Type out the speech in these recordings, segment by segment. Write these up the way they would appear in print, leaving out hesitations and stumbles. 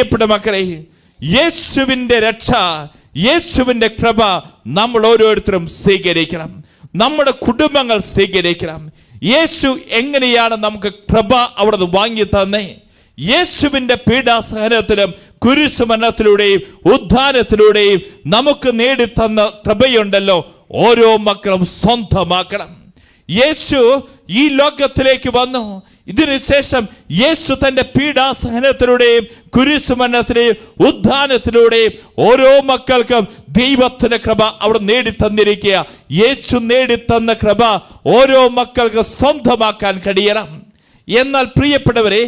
പ്രിയപ്പെട്ട മക്കളെ, യേശുവിൻ്റെ രക്ഷ, യേശുവിൻ്റെ കൃപ നമ്മൾ ഓരോരുത്തരും സ്വീകരിക്കണം. നമ്മുടെ കുടുംബങ്ങൾ സ്വീകരിക്കണം. യേശു എങ്ങനെയാണ് നമുക്ക് കൃപ അവിടുന്ന് വാങ്ങി തന്നേ? യേശുവിൻ്റെ പീഡാസഹനത്തിലും കുരിശുമരണത്തിലൂടെയും ഉദ്ധാനത്തിലൂടെയും നമുക്ക് നേടിത്തന്ന കൃപയുണ്ടല്ലോ, ഓരോ മക്കളും സ്വന്തമാക്കണം. യേശു ഈ ലോകത്തിലേക്ക് വന്നു. ഇതിനുശേഷം യേശു തൻ്റെ പീഡാസഹനത്തിലൂടെയും കുരിശുമരണത്തിലെയും ഉദ്ധാനത്തിലൂടെയും ഓരോ മക്കൾക്കും ദൈവത്തിൻ്റെ കൃപ അവിടെ നേടിത്തന്നിരിക്കുക. യേശു നേടിത്തന്ന കൃപ ഓരോ മക്കൾക്ക് സ്വന്തമാക്കാൻ കഴിയണം. എന്നാൽ പ്രിയപ്പെട്ടവരെ,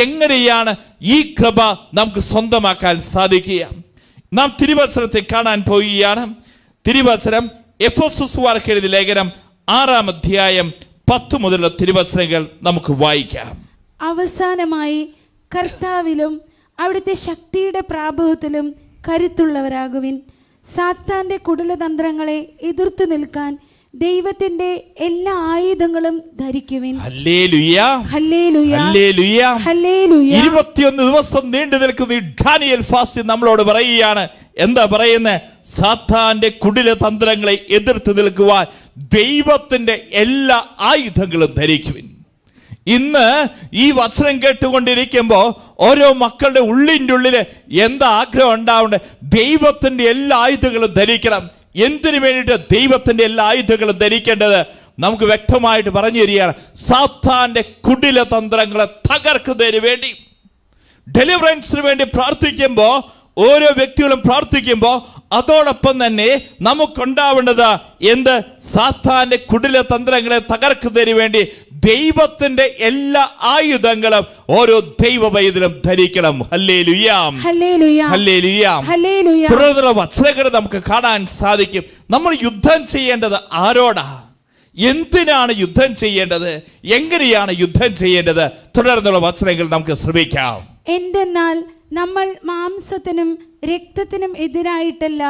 എങ്ങനെയാണ് ഈ കൃപ നമുക്ക് സ്വന്തമാക്കാൻ സാധിക്കുക? നാം തിരുവചനത്തെ കാണാൻ പോവുകയാണ്. തിരുവചനം എഫെസോസുകാർക്ക് എഴുതിയ ലേഖനം 6-ാം അധ്യായം 10 മുതലുള്ള തിരുവചനങ്ങൾ നമുക്ക് വായിക്കാം. അവസാനമായി കർത്താവിലും അവിടുത്തെ ശക്തിയുടെ പ്രാഭവത്തിലും കരുത്തുള്ളവരാകുവിൻ. സാത്താന്റെ കുടിലതന്ത്രങ്ങളെ എതിർത്തു നിൽക്കാൻ ദൈവത്തിന്റെ എല്ലാ ആയുധങ്ങളും ധരിക്കുവിൻ. Hallelujah, hallelujah, hallelujah, hallelujah. 21 ദിവസം നീണ്ടു നിൽക്കുന്ന ഈ ഡാനിയേൽ ഫാസ്റ്റ് നമ്മളോട് പറയുകയാണ്. എന്താ പറയുന്നത്? സാത്താന്റെ കുടിലതന്ത്രങ്ങളെ എതിർത്ത് നിൽക്കുവാൻ ദൈവത്തിന്റെ എല്ലാ ആയുധങ്ങളും ധരിക്കുവിൻ. ഇന്ന് ഈ വചനം കേട്ടുകൊണ്ടിരിക്കുമ്പോൾ ഓരോ മക്കളുടെ ഉള്ളിൻ്റെ ഉള്ളിൽ എന്താ ആഗ്രഹം ഉണ്ടാവേണ്ടത്? ദൈവത്തിന്റെ എല്ലാ ആയുധങ്ങളും ധരിക്കണം. എന്തിനു വേണ്ടിയിട്ട് ദൈവത്തിന്റെ എല്ലാ ആയുധങ്ങളും ധരിക്കേണ്ടത്? നമുക്ക് വ്യക്തമായിട്ട് പറഞ്ഞു തരികയാണ്. സാത്താന്റെ കുടിലതന്ത്രങ്ങളെ തകർക്കുന്നതിന് വേണ്ടി, ഡെലിവറൻസിന് വേണ്ടി പ്രാർത്ഥിക്കുമ്പോൾ, ഓരോ വ്യക്തികളും പ്രാർത്ഥിക്കുമ്പോൾ അതോടൊപ്പം തന്നെ നമുക്കുണ്ടാവേണ്ടത് എന്ത്? സാത്താന്റെ കുടിലതന്ത്രങ്ങളെ തകർക്കുന്നതിന് വേണ്ടി ദൈവത്തിന്റെ എല്ലാ ആയുധങ്ങളും ഓരോ ദൈവവൈദ്യം ധരിക്കണം. Hallelujah, hallelujah, hallelujah, hallelujah. തുടർന്നുള്ള വചനങ്ങൾ നമുക്ക് കാണാൻ സാധിക്കും. നമ്മൾ യുദ്ധം ചെയ്യേണ്ടത് ആരോടാ? എന്തിനാണ് യുദ്ധം ചെയ്യേണ്ടത്? എങ്ങനെയാണ് യുദ്ധം ചെയ്യേണ്ടത്? തുടർന്നുള്ള വചനങ്ങൾ നമുക്ക് ശ്രമിക്കാം. എന്തെന്നാൽ നമ്മൾ മാംസത്തിനും രക്തത്തിനും എതിരായിട്ടല്ല,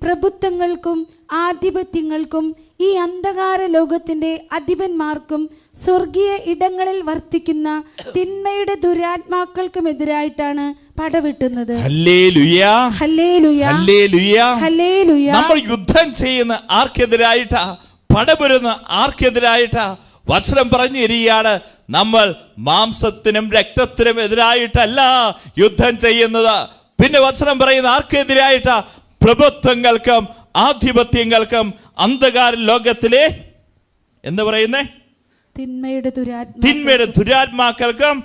പ്രഭുത്വങ്ങൾക്കും ആധിപത്യങ്ങൾക്കും ഈ അന്ധകാര ലോകത്തിന്റെ അധിപന്മാർക്കും സ്വർഗീയ ഇടങ്ങളിൽ വർത്തിക്കുന്ന തിന്മയുടെ ദുരാത്മാക്കൾക്കും എതിരായിട്ടാണ് പടവെട്ടുന്നത്. Hallelujah, hallelujah, hallelujah, hallelujah. നമ്മൾ യുദ്ധം ചെയ്യുന്ന ആർക്കെതിരായിട്ടാ? പടപെടുന്ന ആർക്കെതിരായിട്ടാ? വചനം പറഞ്ഞു തരികയാണ്, നമ്മൾ മാംസത്തിനും രക്തത്തിനും എതിരായിട്ടല്ല യുദ്ധം ചെയ്യുന്നത്. പിന്നെ വചനം പറയുന്ന ആർക്കെതിരായിട്ടാ? പ്രഭുത്വങ്ങൾക്കും ആധിപത്യങ്ങൾക്കും അന്ധകാര ലോകത്തിലെ എന്താ പറയുന്നേ? തിന്മയുടെ ദുരാത്മാക്കൾക്കും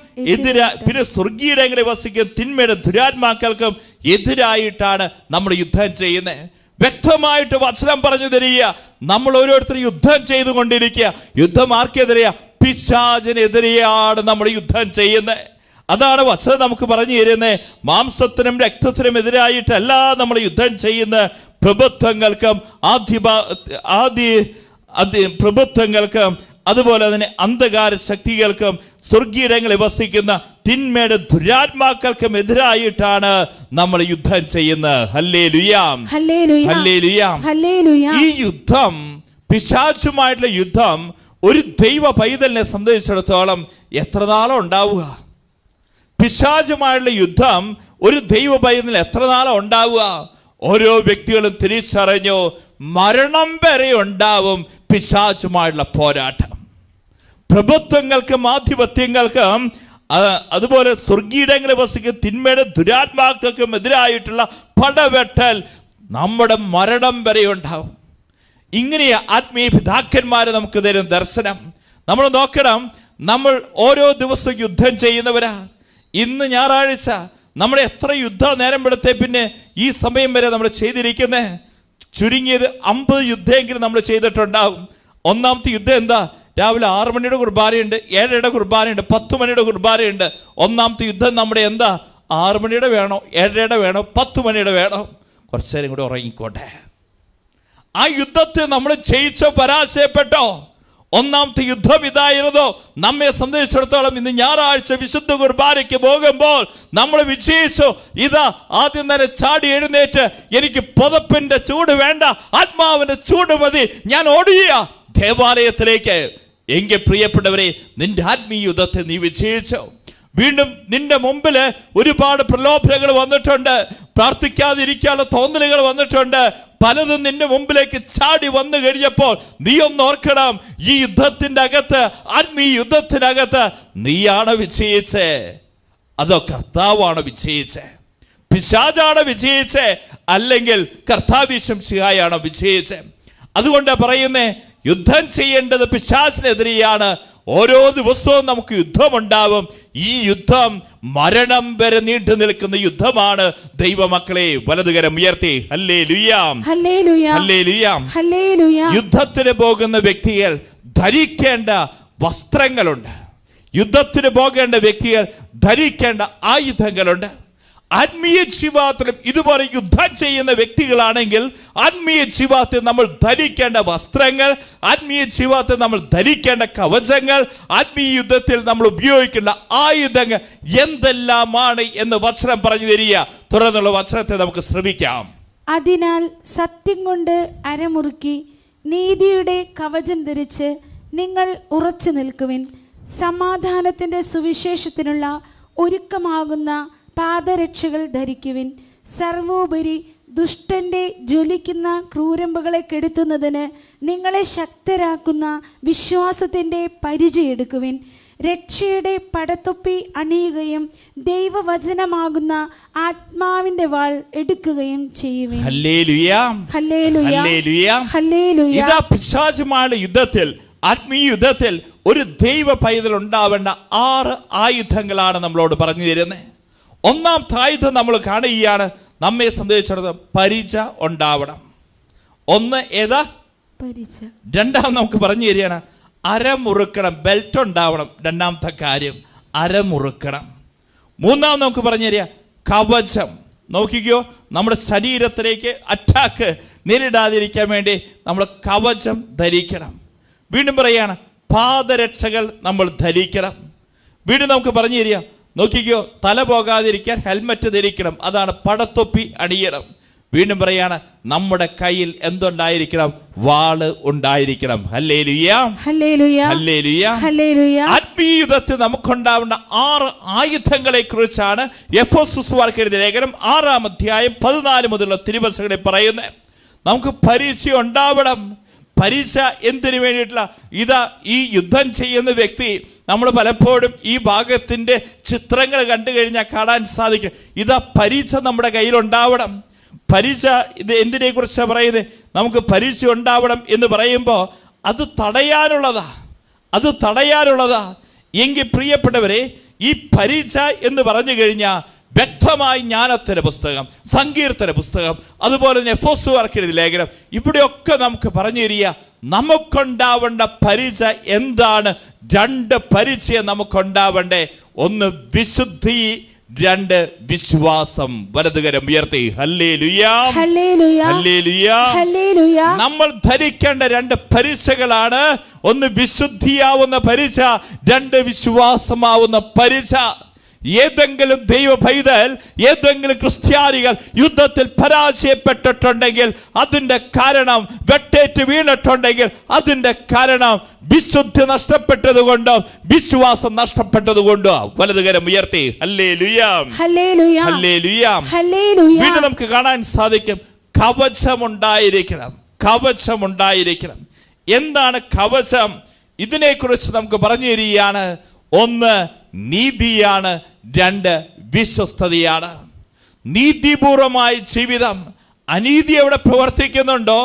പിന്നെ സ്വർഗീയങ്ങളിൽ വസിക്കുന്ന തിന്മയുടെ ദുരാത്മാക്കൾക്കും എതിരായിട്ടാണ് നമ്മൾ യുദ്ധം ചെയ്യുന്നത്. വ്യക്തമായിട്ട് വചനം പറഞ്ഞു തരിക. നമ്മൾ ഓരോരുത്തരും യുദ്ധം ചെയ്തുകൊണ്ടിരിക്കുക. യുദ്ധം ആർക്കെതിരെയാ? പിശാചിനെതിരെയാണ് നമ്മൾ യുദ്ധം ചെയ്യുന്നത്. അതാണ് വചനം നമുക്ക് പറഞ്ഞു തരുന്നത്. മാംസത്തിനും രക്തത്തിനും എതിരായിട്ടല്ല നമ്മൾ യുദ്ധം ചെയ്യുന്നത്, പ്രഭുത്വങ്ങൾക്കും പ്രഭുത്വങ്ങൾക്കും അതുപോലെ തന്നെ അന്ധകാര ശക്തികൾക്കും സ്വർഗീയങ്ങളിൽ വസിക്കുന്ന തിന്മയുടെ ദുരാത്മാക്കൾക്കും എതിരായിട്ടാണ് നമ്മൾ യുദ്ധം ചെയ്യുന്നത്. Hallelujah, hallelujah, hallelujah, hallelujah. ഈ യുദ്ധം, പിശാചുമായിട്ടുള്ള യുദ്ധം ഒരു ദൈവ പൈതലിനെ സംബന്ധിച്ചിടത്തോളം എത്ര നാളം ഉണ്ടാവുക? പിശാചുമായിട്ടുള്ള യുദ്ധം ഒരു ദൈവ പൈതലിന് എത്ര നാളം ഉണ്ടാവുക? ഓരോ വ്യക്തികളും തിരിച്ചറിഞ്ഞു, മരണം വരെ ഉണ്ടാവും പിശാചുമായിട്ടുള്ള പോരാട്ടം. പ്രഭുത്വങ്ങൾക്കും ആധിപത്യങ്ങൾക്കും അതുപോലെ സ്വർഗീയങ്ങളിൽ വസിക്കുന്ന തിന്മയുടെ ദുരാത്മാക്കൾക്കും എതിരായിട്ടുള്ള പടവെട്ടൽ നമ്മുടെ മരണം വരെ ഉണ്ടാവും. ഇങ്ങനെ ആത്മീയ പിതാക്കന്മാരെ നമുക്ക് തരും ദർശനം. നമ്മൾ നോക്കണം, നമ്മൾ ഓരോ ദിവസവും യുദ്ധം ചെയ്യുന്നവരാ. ഇന്ന് ഞായറാഴ്ച നമ്മൾ എത്ര യുദ്ധം നേരം എടുത്തേ പിന്നെ ഈ സമയം വരെ നമ്മൾ ചെയ്തിരിക്കുന്നത്? ചുരുങ്ങിയത് 50 യുദ്ധമെങ്കിലും നമ്മൾ ചെയ്തിട്ടുണ്ടാവും. ഒന്നാമത്തെ യുദ്ധം എന്താ? രാവിലെ 6 മണിയുടെ കുർബാനയുണ്ട്, 7:30 കുർബാനയുണ്ട്, 10 മണിയുടെ കുർബാനയുണ്ട്. ഒന്നാമത്തെ യുദ്ധം നമ്മുടെ എന്താ? 6 മണിയുടെ വേണോ, 7:30 വേണോ, 10 മണിയുടെ വേണോ? കുറച്ചു നേരം കൂടി ഉറങ്ങിക്കോട്ടെ. ആ യുദ്ധത്തെ നമ്മൾ ജയിച്ചോ പരാജയപ്പെട്ടോ? ഒന്നാമത്തെ യുദ്ധം ഇതായിരുന്നു. നമ്മെ സംബന്ധിച്ചിടത്തോളം ഇന്ന് ഞായറാഴ്ച വിശുദ്ധ കുർബാനയ്ക്ക് പോകുമ്പോൾ നമ്മൾ വിജയിച്ചു. ഇതാ ആദ്യം തന്നെ ചാടി എഴുന്നേറ്റ്, എനിക്ക് പുതപ്പിന്റെ ചൂട് വേണ്ട, ആത്മാവിന്റെ ചൂട് മതി, ഞാൻ ഓടിയ ദേവാലയത്തിലേക്ക്. എങ്കിൽ പ്രിയപ്പെട്ടവരെ, നിന്റെ ആത്മീയ യുദ്ധത്തെ നീ വിജയിച്ചു. വീണ്ടും നിന്റെ മുമ്പിൽ ഒരുപാട് പ്രലോഭനങ്ങൾ വന്നിട്ടുണ്ട്, പ്രാർത്ഥിക്കാതിരിക്കാനുള്ള തോന്നലുകൾ വന്നിട്ടുണ്ട്, പലതും നിന്റെ മുമ്പിലേക്ക് ചാടി വന്നു കഴിഞ്ഞപ്പോൾ നീ ഒന്ന് ഓർക്കണം, ഈ യുദ്ധത്തിന്റെ അകത്ത്, ആത്മീയ യുദ്ധത്തിനകത്ത് നീയാണ് വിജയിച്ചേ, അതോ കർത്താവാണ് വിജയിച്ചേ? പിശാചാണ് വിജയിച്ചേ, അല്ലെങ്കിൽ കർത്താവ് ശിഹായാണ് വിജയിച്ചേ? അതുകൊണ്ട് പറയുന്നേ, യുദ്ധം ചെയ്യേണ്ടത് പിശാചിനെതിരെയാണ്. ഓരോ ദിവസവും നമുക്ക് യുദ്ധമുണ്ടാവും. ഈ യുദ്ധം മരണം വരെ നീണ്ടു നിൽക്കുന്ന യുദ്ധമാണ്. ദൈവമക്കളെ, വലതുകരം ഉയർത്തി ഹല്ലേലൂയ, ഹല്ലേലൂയ, ഹല്ലേലൂയ, ഹല്ലേലൂയ. യുദ്ധത്തിന് പോകുന്ന വ്യക്തികൾ ധരിക്കേണ്ട വസ്ത്രങ്ങളുണ്ട്. യുദ്ധത്തിന് പോകേണ്ട വ്യക്തികൾ ധരിക്കേണ്ട ആയുധങ്ങളുണ്ട്. ആത്മീയ ജീവിതത്തിലും ഇതുപോലെ യുദ്ധം ചെയ്യുന്ന വ്യക്തികളാണെങ്കിൽ ആത്മീയ ജീവിതത്തിൽ നമ്മൾ ധരിക്കേണ്ട വസ്ത്രങ്ങൾ, ആത്മീയ ജീവിതത്തിൽ നമ്മൾ ധരിക്കേണ്ട കവചങ്ങൾ, ആത്മീയ യുദ്ധത്തിൽ നമ്മൾ ഉപയോഗിക്കേണ്ട ആയുധങ്ങൾ എന്തെല്ലാമാണ് എന്ന് വചനം പറഞ്ഞു തരിക. തുടർന്നുള്ള വചനത്തെ നമുക്ക് ശ്രമിക്കാം. അതിനാൽ സത്യം കൊണ്ട് അരമുറുക്കി നീതിയുടെ കവചം ധരിച്ച് നിങ്ങൾ ഉറച്ചു നിൽക്കുവിൻ. സമാധാനത്തിൻ്റെ സുവിശേഷത്തിനുള്ള ഒരുക്കമാകുന്ന പാദരക്ഷകൾ ധരിക്കുവിൻ. സർവോപരി ദുഷ്ടന്റെ ജ്വലിക്കുന്ന ക്രൂരമ്പുകളെ കെടുത്തുന്നതിന് നിങ്ങളെ ശക്തരാക്കുന്ന വിശ്വാസത്തിൻ്റെ പരിചയെടുക്കുവിൻ. രക്ഷയുടെ പടത്തൊപ്പി അണിയുകയും ദൈവവചനമാകുന്ന ആത്മാവിന്റെ വാൾ എടുക്കുകയും ചെയ്യുവിൻ. Hallelujah, hallelujah, hallelujah, hallelujah. ഇതാ പിശാചുമായുള്ള യുദ്ധത്തിൽ, ആത്മീയ യുദ്ധത്തിൽ ഒരു ദൈവ പൈതൽ ഉണ്ടാവേണ്ട 6 ആയുധങ്ങളാണ് നമ്മളോട് പറഞ്ഞു തരുന്നത്. ഒന്നാമത്തെ ആയുധം നമ്മൾ കാണുകയാണ്, നമ്മെ സംബന്ധിച്ചിടത്തോളം പരിച ഉണ്ടാവണം. ഒന്ന് ഏതാ? പരിച. രണ്ടാമത് നമുക്ക് പറഞ്ഞു തരികയാണ്, അരമുറുക്കണം, ബെൽറ്റ് ഉണ്ടാവണം. രണ്ടാമത്തെ കാര്യം അരമുറുക്കണം. മൂന്നാമത് നമുക്ക് പറഞ്ഞു തരിക കവചം. നോക്കിക്കോ, നമ്മുടെ ശരീരത്തിലേക്ക് അറ്റാക്ക് നേരിടാതിരിക്കാൻ വേണ്ടി നമ്മൾ കവചം ധരിക്കണം. വീണ്ടും പറയാണ്, പാദരക്ഷകൾ നമ്മൾ ധരിക്കണം. വീണ്ടും നമുക്ക് പറഞ്ഞു തരിക, നോക്കിക്കോ, തല പോകാതിരിക്കാൻ ഹെൽമറ്റ് ധരിക്കണം, അതാണ് പടത്തൊപ്പി അണിയണം. വീണ്ടും പറയാണ്, നമ്മുടെ കയ്യിൽ എന്തുണ്ടായിരിക്കണം? വാള് ഉണ്ടായിരിക്കണം. Hallelujah, hallelujah, hallelujah, hallelujah. ആത്മീയ യുദ്ധത്തിൽ നമുക്കുണ്ടാവേണ്ട 6 ആയുധങ്ങളെ കുറിച്ചാണ് എഫെസോസ്യർക്ക് എഴുതിയ ലേഖനം 6-ാം അധ്യായം 14 മുതലുള്ള തിരുവചനങ്ങളിൽ പറയുന്നത്. നമുക്ക് പരീക്ഷ ഉണ്ടാവണം. പരീക്ഷ എന്തിനു വേണ്ടിയിട്ടുള്ള? ഇതാ ഈ യുദ്ധം ചെയ്യുന്ന വ്യക്തി, നമ്മൾ പലപ്പോഴും ഈ ഭാഗത്തിൻ്റെ ചിത്രങ്ങൾ കണ്ടു കഴിഞ്ഞാൽ കാണാൻ സാധിക്കും. ഇതാ പരീക്ഷ നമ്മുടെ കയ്യിലുണ്ടാവണം. പരീക്ഷ ഇത് എന്തിനെ കുറിച്ചാണ് പറയുന്നത്? നമുക്ക് പരീക്ഷ ഉണ്ടാവണം എന്ന് പറയുമ്പോൾ അത് തടയാനുള്ളതാ, അത് തടയാനുള്ളതാ. എങ്കിൽ പ്രിയപ്പെട്ടവരെ, ഈ പരീക്ഷ എന്ന് പറഞ്ഞു കഴിഞ്ഞാൽ വ്യക്തമായി ജ്ഞാനത്തിൻ്റെ പുസ്തകം, സങ്കീർത്തന പുസ്തകം, അതുപോലെ തന്നെ എഫെസോസ്യർക്ക് എഴുതിയ ലേഖനം, ഇവിടെയൊക്കെ നമുക്ക് പറഞ്ഞു തരിക നമുക്കുണ്ടാവേണ്ട പരീക്ഷ എന്താണ്. 2 പരീക്ഷയെ നമുക്കുണ്ടാവേണ്ടേ. ഒന്ന് വിശുദ്ധി, 2 വിശ്വാസം. വലതുകരം ഉയർത്തി ഹല്ലേലൂയ, ഹല്ലേലൂയ, ഹല്ലേലൂയ, ഹല്ലേലൂയ. നമ്മൾ ധരിക്കേണ്ട 2 പരീക്ഷകളാണ്. ഒന്ന് വിശുദ്ധിയാവുന്ന പരീക്ഷ, 2 വിശ്വാസമാവുന്ന പരീക്ഷ. ഏതെങ്കിലും ദൈവ പൈതൽ, ഏതെങ്കിലും ക്രിസ്ത്യാനികൾ യുദ്ധത്തിൽ പരാജയപ്പെട്ടിട്ടുണ്ടെങ്കിൽ അതിൻ്റെ കാരണം, വെട്ടേറ്റ് വീണിട്ടുണ്ടെങ്കിൽ അതിൻ്റെ കാരണം വിശുദ്ധി നഷ്ടപ്പെട്ടതുകൊണ്ടോ വിശ്വാസം നഷ്ടപ്പെട്ടതുകൊണ്ടോ. വലതുകരം ഉയർത്തി ഹല്ലേലൂയ, ഹല്ലേലൂയ, ഹല്ലേലൂയ, ഹല്ലേലൂയ. വീണ്ടും നമുക്ക് കാണാൻ സാധിക്കും, കവചമുണ്ടായിരിക്കണം, കവചമുണ്ടായിരിക്കണം. എന്താണ് കവചം? ഇതിനെക്കുറിച്ച് നമുക്ക് പറഞ്ഞു തരികയാണ്. ഒന്ന് നീതിയാണ്, 2 വിശ്വസ്തതയാണ്. നീതിപൂർവമായ ജീവിതം. അനീതി എവിടെ പ്രവർത്തിക്കുന്നുണ്ടോ,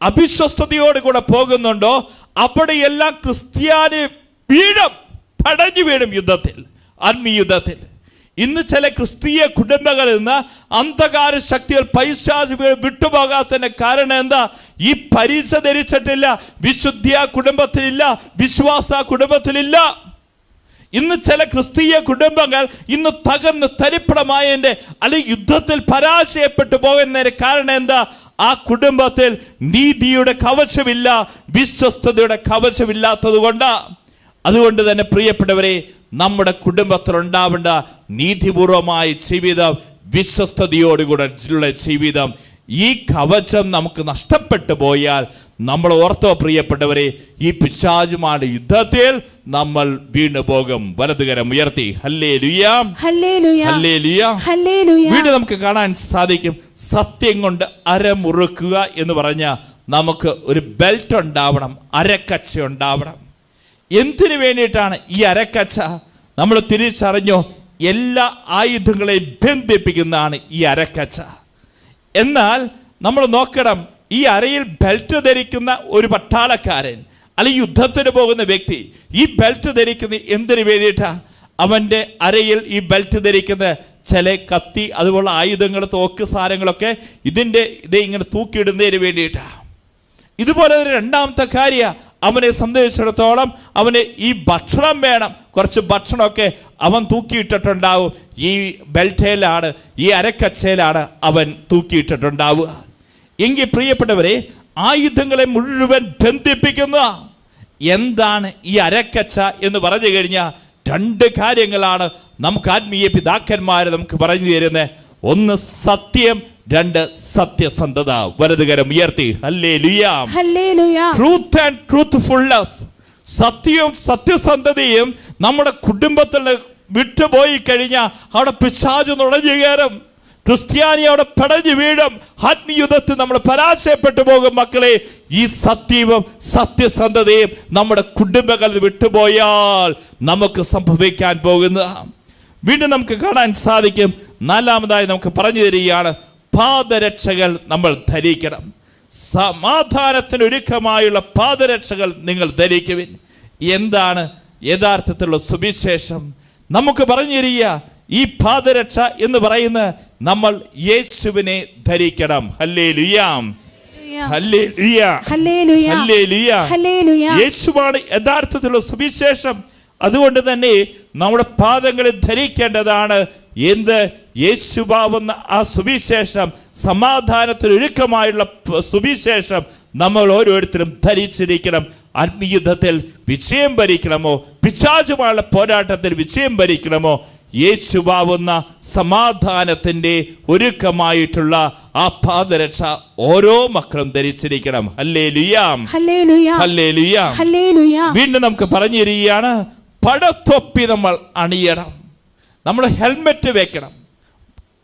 അവിശ്വസ്തയോടുകൂടെ പോകുന്നുണ്ടോ, അവിടെയെല്ലാം ക്രിസ്ത്യാനി വീഴും, പടഞ്ഞു വീഴും യുദ്ധത്തിൽ, ആത്മീയ യുദ്ധത്തിൽ. ഇന്ന് ചില ക്രിസ്തീയ കുടുംബങ്ങളിൽ നിന്ന് അന്ധകാര ശക്തികൾ, പൈശാചിക വിട്ടുപോകാത്തതിന്റെ കാരണം എന്താ? ഈ പരീക്ഷ ധരിച്ചിട്ടില്ല, വിശുദ്ധി ആ കുടുംബത്തിലില്ല, വിശ്വാസ ആ കുടുംബത്തിലില്ല. ഇന്ന് ചില ക്രിസ്തീയ കുടുംബങ്ങൾ ഇന്ന് തകർന്ന് തരിപ്പണമായതിൻ്റെ, അല്ലെങ്കിൽ യുദ്ധത്തിൽ പരാജയപ്പെട്ടു പോകുന്നതിന് കാരണം എന്താ? ആ കുടുംബത്തിൽ നീതിയുടെ കവചമില്ല, വിശ്വസ്തയുടെ കവചമില്ലാത്തത് കൊണ്ടാ. അതുകൊണ്ട് തന്നെ പ്രിയപ്പെട്ടവരെ, നമ്മുടെ കുടുംബത്തിൽ ഉണ്ടാവേണ്ട നീതിപൂർവമായ ജീവിതം, വിശ്വസ്തയോടുകൂടെ ഉള്ള ജീവിതം, ഈ കവചം നമുക്ക് നഷ്ടപ്പെട്ടു പോയാൽ നമ്മൾ ഓർത്തോ പ്രിയപ്പെട്ടവരെ, ഈ പിശാചുമാരുടെ യുദ്ധത്തിൽ നമ്മൾ വീണു പോകും. വലതുകരം ഉയർത്തി ഹല്ലേലൂയ, ഹല്ലേലൂയ, ഹല്ലേലൂയ, ഹല്ലേലൂയ. വീണ്ടും നമുക്ക് കാണാൻ സാധിക്കും, സത്യം കൊണ്ട് അരമുറുക്കുക എന്ന് പറഞ്ഞാൽ നമുക്ക് ഒരു ബെൽറ്റ് ഉണ്ടാവണം, അരക്കച്ച ഉണ്ടാവണം. എന്തിനു വേണ്ടിയിട്ടാണ് ഈ അരക്കച്ച? നമ്മൾ തിരിച്ചറിഞ്ഞോ, എല്ലാ ആയുധങ്ങളെയും ബന്ധിപ്പിക്കുന്നതാണ് ഈ അരക്കച്ച. എന്നാൽ നമ്മൾ നോക്കണം, ഈ അരയിൽ ബെൽറ്റ് ധരിക്കുന്ന ഒരു പട്ടാളക്കാരൻ അല്ലെങ്കിൽ യുദ്ധത്തിന് പോകുന്ന വ്യക്തി ഈ ബെൽറ്റ് ധരിക്കുന്ന എന്തിനു വേണ്ടിയിട്ടാ? അവൻ്റെ അരയിൽ ഈ ബെൽറ്റ് ധരിക്കുന്ന ചില കത്തി അതുപോലുള്ള ആയുധങ്ങൾ, തോക്ക് സാധനങ്ങളൊക്കെ ഇത് ഇങ്ങനെ തൂക്കിയിടുന്നതിന് വേണ്ടിയിട്ടാണ്. ഇതുപോലെ രണ്ടാമത്തെ കാര്യം, അവനെ സംബന്ധിച്ചിടത്തോളം അവന് ഈ ഭക്ഷണം വേണം. കുറച്ച് ഭക്ഷണമൊക്കെ അവൻ തൂക്കിയിട്ടിട്ടുണ്ടാവും. ഈ ബെൽറ്റയിലാണ്, ഈ അരക്കച്ചയിലാണ് അവൻ തൂക്കിയിട്ടിട്ടുണ്ടാവുക. എങ്കിൽ പ്രിയപ്പെട്ടവരെ, ആയുധങ്ങളെ മുഴുവൻ ബന്ധിപ്പിക്കുന്ന എന്താണ് ഈ അരക്കച്ച എന്ന് പറഞ്ഞു കഴിഞ്ഞാൽ രണ്ട് കാര്യങ്ങളാണ് നമുക്ക് ആത്മീയ പിതാക്കന്മാർ നമുക്ക് പറഞ്ഞു തരുന്നത്. ഒന്ന് സത്യം, രണ്ട് സത്യസന്ധത. വലതുകരം ഉയർത്തി hallelujah, hallelujah. Truth and truthfulness, സത്യവും സത്യസന്ധതയും നമ്മുടെ കുടുംബത്തിൽ വിട്ടുപോയി കഴിഞ്ഞാൽ അവിടെ പിശാച് നുഴഞ്ഞു കയറും. ക്രിസ്ത്യാനി അവിടെ പടഞ്ഞു വീഴും. ആത്മീയുദ്ധത്തിൽ നമ്മൾ പരാജയപ്പെട്ടു പോകും. മക്കളെ, ഈ സത്യവും സത്യസന്ധതയും നമ്മുടെ കുടുംബങ്ങളിൽ വിട്ടുപോയാൽ നമുക്ക് സംഭവിക്കാൻ പോകുന്ന വീണ്ടും നമുക്ക് കാണാൻ സാധിക്കും. നാലാമതായി നമുക്ക് പറഞ്ഞു തരികയാണ്, പാദരക്ഷകൾ നമ്മൾ ധരിക്കണം. സമാധാനത്തിന് ഒരുക്കമായുള്ള പാദരക്ഷകൾ നിങ്ങൾ ധരിക്കുവിൻ. എന്താണ് യഥാർത്ഥത്തിലുള്ള സുവിശേഷം? നമുക്ക് പറഞ്ഞു തരിക, ഈ പാദരക്ഷ എന്ന് പറയുന്ന നമ്മൾ യേശുവിനെ ധരിക്കണം. Hallelujah, hallelujah, hallelujah, hallelujah. യേശുവാണ് യഥാർത്ഥത്തിലുള്ള സുവിശേഷം. അതുകൊണ്ട് തന്നെ നമ്മുടെ പാദങ്ങളിൽ ധരിക്കേണ്ടതാണ് എന്ത്? യേശുവാവുന്ന ആ സുവിശേഷം, സമാധാനത്തിന് ഒരുക്കമായുള്ള സുവിശേഷം നമ്മൾ ഓരോരുത്തരും ധരിച്ചിരിക്കണം. ആത്മീയുദ്ധത്തിൽ വിജയം ഭരിക്കണമോ, പിശാചുമായുള്ള പോരാട്ടത്തിൽ വിജയം ഭരിക്കണമോ, യേശുവാവുന്ന സമാധാനത്തിൻ്റെ ഒരുക്കമായിട്ടുള്ള ആ പാദരക്ഷ ഓരോ മക്കളും ധരിച്ചിരിക്കണം. Hallelujah, hallelujah, hallelujah, hallelujah. വീണ്ടും നമുക്ക് പറഞ്ഞു തരികയാണ്, പടത്തൊപ്പി നമ്മൾ അണിയണം. നമ്മൾ ഹെൽമെറ്റ് വെക്കണം.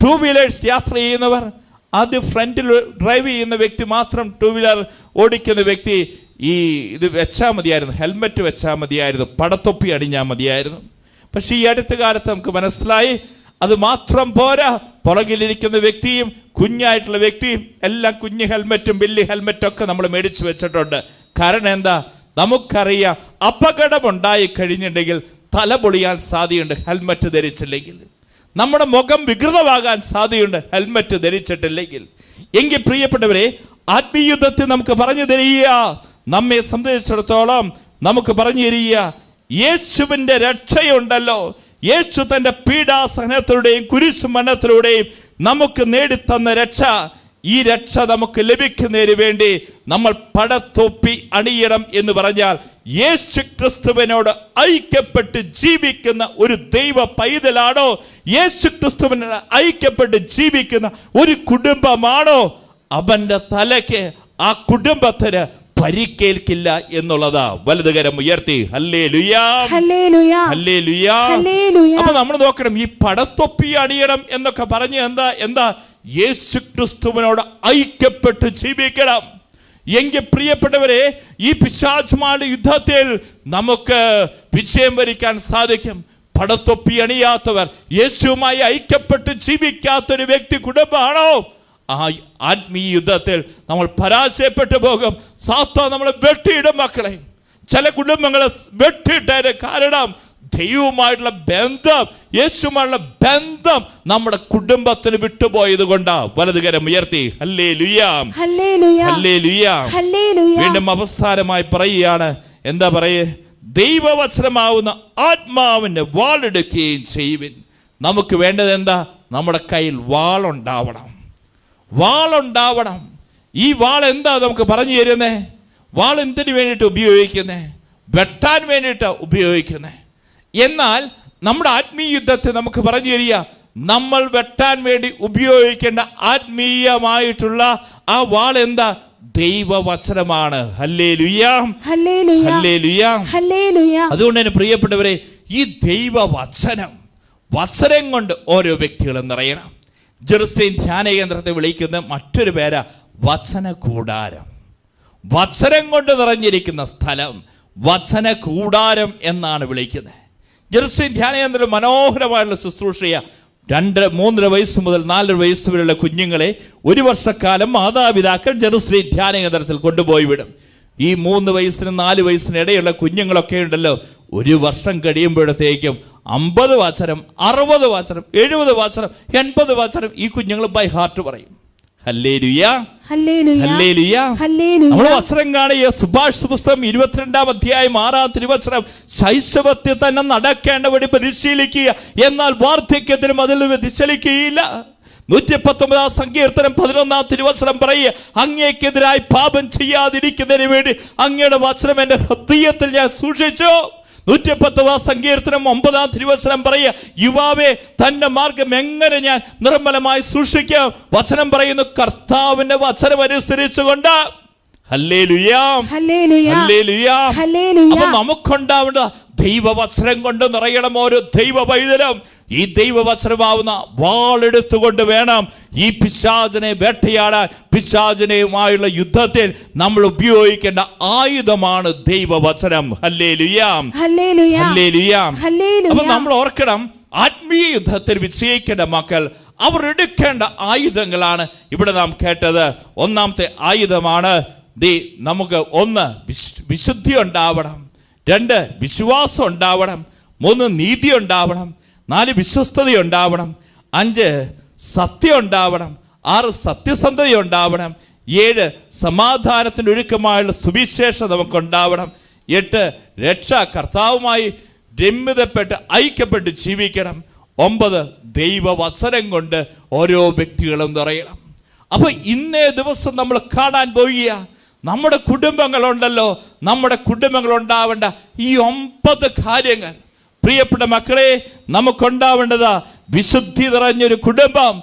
ടൂ വീലേഴ്സ് യാത്ര ചെയ്യുന്നവർ, ആദ്യം ഫ്രണ്ടിൽ ഡ്രൈവ് ചെയ്യുന്ന വ്യക്തി മാത്രം, ടൂ വീലർ ഓടിക്കുന്ന വ്യക്തി ഇത് വെച്ചാൽ മതിയായിരുന്നു, ഹെൽമെറ്റ് വെച്ചാൽ മതിയായിരുന്നു, പടത്തൊപ്പി അണിഞ്ഞാൽ മതിയായിരുന്നു. പക്ഷേ ഈ അടുത്ത കാലത്ത് നമുക്ക് മനസ്സിലായി അത് മാത്രം പോരാ. പുറകിലിരിക്കുന്ന വ്യക്തിയും കുഞ്ഞായിട്ടുള്ള വ്യക്തിയും എല്ലാം കുഞ്ഞ് ഹെൽമെറ്റും വലിയ ഹെൽമെറ്റൊക്കെ നമ്മൾ മേടിച്ച് വെച്ചിട്ടുണ്ട്. കാരണം എന്താ? നമുക്കറിയാം, അപകടമുണ്ടായി കഴിഞ്ഞിട്ടുണ്ടെങ്കിൽ തല പൊളിയാൻ സാധ്യതയുണ്ട് ഹെൽമെറ്റ് ധരിച്ചില്ലെങ്കിൽ. നമ്മുടെ മുഖം വികൃതമാകാൻ സാധ്യതയുണ്ട് ഹെൽമെറ്റ് ധരിച്ചിട്ടില്ലെങ്കിൽ. എങ്കിൽ പ്രിയപ്പെട്ടവരെ, ആത്മീയുദ്ധത്തിൽ നമുക്ക് പറഞ്ഞു തരിക, നമ്മെ സംബന്ധിച്ചിടത്തോളം നമുക്ക് പറഞ്ഞു തരിക, യേശുവിൻ്റെ രക്ഷയുണ്ടല്ലോ. യേശു തൻ്റെ പീഡാസഹനത്തിലൂടെയും കുരിശുമരണത്തിലൂടെയും നമുക്ക് നേടിത്തന്ന രക്ഷ, ഈ രക്ഷ നമുക്ക് ലഭിക്കുന്നതിന് വേണ്ടി നമ്മൾ പടത്തൊപ്പി അണിയണം എന്ന് പറഞ്ഞാൽ യേശു ക്രിസ്തുവിനോട് ഐക്യപ്പെട്ട് ജീവിക്കുന്ന ഒരു ദൈവ പൈതലാണോ? യേശു ക്രിസ്തുവിനോട് ഐക്യപ്പെട്ട് ജീവിക്കുന്ന ഒരു കുടുംബമാണോ? അവൻ്റെ തലയ്ക്ക്, ആ കുടുംബത്തിന് പരിക്കേൽക്കില്ല എന്നുള്ളതാ. വലതുകരം ഉയർത്തി ഹല്ലേലൂയ, ഹല്ലേലൂയ, ഹല്ലേലൂയ, ഹല്ലേലൂയ. അപ്പൊ നമ്മൾ നോക്കണം, ഈ പടത്തൊപ്പി അണിയണം എന്നൊക്കെ പറഞ്ഞ് എന്താ യേശു ക്രിസ്തുവിനോട് ഐക്യപ്പെട്ട് ജീവിക്കണം. എങ്കിൽ പ്രിയപ്പെട്ടവരെ, ഈ പിശാചുമായുള്ള യുദ്ധത്തിൽ നമുക്ക് വിജയം വരിക്കാൻ സാധിക്കും. പടത്തൊപ്പി അണിയാത്തവർ, യേശുവുമായി ഐക്യപ്പെട്ട് ജീവിക്കാത്തൊരു വ്യക്തി കുടുംബമാണോ? ആ ആത്മീയ യുദ്ധത്തിൽ നമ്മൾ പരാജയപ്പെട്ടു പോകും. സാത്താൻ നമ്മളെ വെട്ടിയിടും. മക്കളെ, ചില കുടുംബങ്ങളെ വെട്ടിയിട്ടതിന് കാരണം ദൈവവുമായിട്ടുള്ള ബന്ധം, യേശുവുമായുള്ള ബന്ധം നമ്മുടെ കുടുംബത്തിന് വിട്ടുപോയത് കൊണ്ടാ. വലതുകരം ഉയർത്തി ഹല്ലേലൂയ, ഹല്ലേലൂയ, ഹല്ലേലൂയ, ഹല്ലേലൂയ. വീണ്ടും അവസാനമായി പറയുകയാണ്, എന്താ പറയേ? ദൈവവചനമാവുന്ന ആത്മാവിന്റെ വാളെടുക്കുകയും ചെയ്യുവിൻ. നമുക്ക് വേണ്ടത് എന്താ? നമ്മുടെ കയ്യിൽ വാളുണ്ടാവണം. വാളുണ്ടാവണം. ഈ വാൾ എന്താ നമുക്ക് പറഞ്ഞു തരുന്നേ? വാൾ എന്തിനു വേണ്ടിയിട്ട് ഉപയോഗിക്കുന്നേ? വെട്ടാൻ വേണ്ടിയിട്ട് ഉപയോഗിക്കുന്നേ. എന്നാൽ നമ്മുടെ ആത്മീയ യുദ്ധത്തെ നമുക്ക് പറഞ്ഞു തരിക, നമ്മൾ വെട്ടാൻ വേണ്ടി ഉപയോഗിക്കേണ്ട ആത്മീയമായിട്ടുള്ള ആ വാൾ എന്താ? ദൈവവചനമാണ്. Hallelujah, hallelujah, hallelujah, hallelujah. അതുകൊണ്ട് തന്നെ പ്രിയപ്പെട്ടവരെ, ഈ ദൈവവചനം കൊണ്ട് ഓരോ വ്യക്തികളും നിറയണം. ജെറുസലേം ധ്യാന കേന്ദ്രത്തെ വിളിക്കുന്ന മറ്റൊരു പേരാ വചന കൂടാരം. വചനം കൊണ്ട് നിറഞ്ഞിരിക്കുന്ന സ്ഥലം വചന കൂടാരം എന്നാണ് വിളിക്കുന്നത്. ജെറുസലേം ധ്യാന കേന്ദ്രം മനോഹരമായുള്ള ശുശ്രൂഷയ. 2-3 വയസ്സ് മുതൽ 4 വയസ്സ് വരെയുള്ള കുഞ്ഞുങ്ങളെ 1 വർഷക്കാലം മാതാപിതാക്കൾ ജെറുസലേം ധ്യാന കേന്ദ്രത്തിൽ കൊണ്ടുപോയി വിടും. ഈ 3 വയസ്സിനും 4 വയസ്സിനും ഇടയുള്ള കുഞ്ഞുങ്ങളൊക്കെ ഉണ്ടല്ലോ, 1 വർഷം കഴിയുമ്പോഴത്തേക്കും 50 വചനം, 60 വചനം, 70 വചനം, 80 വചനം ഈ കുഞ്ഞുങ്ങൾ ബൈ ഹാർട്ട് പറയും. Hallelujah, hallelujah, hallelujah, hallelujah. നമ്മൾ വചനം കാണുക. സുഭാഷ് പുസ്തകം 22-ാം അധ്യായം 6-ാം തിരുവചനം, ശൈശവത്തിൽ തന്നെ നടക്കേണ്ടവടി പരിശീലിക്കുക, എന്നാൽ വാർദ്ധക്യത്തിനും അതിൽ വ്യതിചലിക്കുകയില്ല. 119-ാം സങ്കീർത്തനം 11-ാം തിരുവചനം പറയുക, അങ്ങേക്കെതിരായി പാപം ചെയ്യാതിരിക്കുന്നതിന് വേണ്ടി അങ്ങയുടെ വചനം എൻ്റെ ഹൃദയത്തിൽ ഞാൻ സൂക്ഷിച്ചു. 110-ാം സങ്കീർത്തനം 9-ാം തിരുവചനം പറയുക, യുവാവേ തന്റെ മാർഗം എങ്ങനെ ഞാൻ നിർമ്മലമായി സൂക്ഷിക്കാം. വചനം പറയുന്നു, കർത്താവിന്റെ വചനം അനുസരിച്ചുകൊണ്ട്. Hallelujah, hallelujah, hallelujah, hallelujah. അപ്പൊ നമുക്കുണ്ടാവേണ്ട ദൈവവചനം കൊണ്ട് നിറയണം ഓരോ ദൈവ പൈതലും. ഈ ദൈവവചനമാവുന്ന വാളെടുത്തുകൊണ്ട് വേണം ഈ പിശാചിനെ വേട്ടയാടാൻ. പിശാചിനെയുമായുള്ള യുദ്ധത്തിൽ നമ്മൾ ഉപയോഗിക്കേണ്ട ആയുധമാണ് ദൈവവചനം. Hallelujah, hallelujah, hallelujah, hallelujah. അപ്പൊ നമ്മൾ ഓർക്കണം, ആത്മീയ യുദ്ധത്തിൽ വിജയിക്കേണ്ട മക്കൾ അവർ എടുക്കേണ്ട ആയുധങ്ങളാണ് ഇവിടെ നാം കേട്ടത്. ഒന്നാമത്തെ ആയുധമാണ് നമുക്ക് 1 വിശുദ്ധി ഉണ്ടാവണം, 2 വിശ്വാസം ഉണ്ടാവണം, 3 നീതി ഉണ്ടാവണം, 4 വിശ്വസ്തത ഉണ്ടാവണം, 5 സത്യം ഉണ്ടാവണം, 6 സത്യസന്ധത ഉണ്ടാവണം, 7 സമാധാനത്തിന് ഒരുക്കമായുള്ള സുവിശേഷം നമുക്കുണ്ടാവണം, 8 രക്ഷ കർത്താവുമായി രമ്യതപ്പെട്ട് ഐക്യപ്പെട്ട് ജീവിക്കണം, 9 ദൈവവചനം കൊണ്ട് ഓരോ വ്യക്തികളും നിറയണം. അപ്പൊ ഇന്നേ ദിവസം നമ്മൾ കാണാൻ പോവുക, നമ്മുടെ കുടുംബങ്ങളുണ്ടല്ലോ, നമ്മുടെ കുടുംബങ്ങൾ ഉണ്ടാവേണ്ട ഈ 9 കാര്യങ്ങൾ. പ്രിയപ്പെട്ട മക്കളെ, നമുക്കുണ്ടാവേണ്ടത് വിശുദ്ധി നിറഞ്ഞൊരു കുടുംബം,